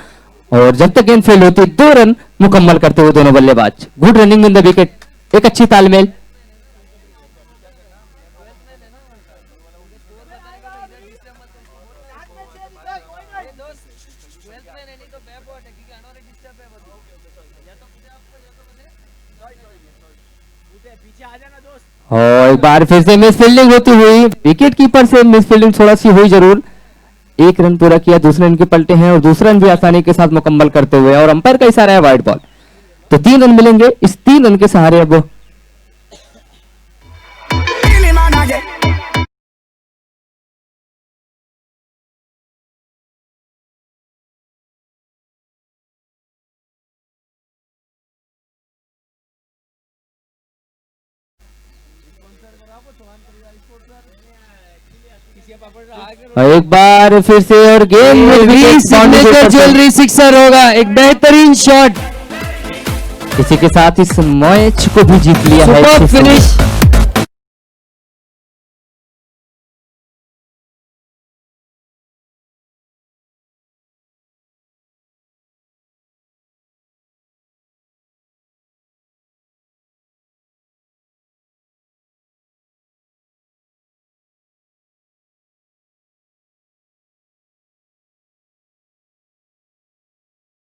और जब तक गेंद फेल होती 2 रन मुकम्मल करते हुए दोनों बल्लेबाज। Good running in the wicket, एक अच्छी तालमेल। और एक बार फिर से मिस फील्डिंग होती हुई, विकेट कीपर से मिस फील्डिंग थोड़ा सी हुई जरूर। 1 रन पूरा किया, दूसरे रन के पलटे हैं और दूसरा रन भी आसानी के साथ मुकम्मल करते हुए और अंपायर का इशारा है वाइड बॉल। तो 3 रन मिलेंगे, इस 3 रन के सहारे अब एक बार फिर से और गेम सिग्नेचर ज्वेलरी सिक्सर होगा, एक बेहतरीन शॉट। इसी के साथ इस मैच को भी जीत लिया है। Super finish.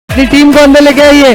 अपनी टीम को अंदर लेके आइए।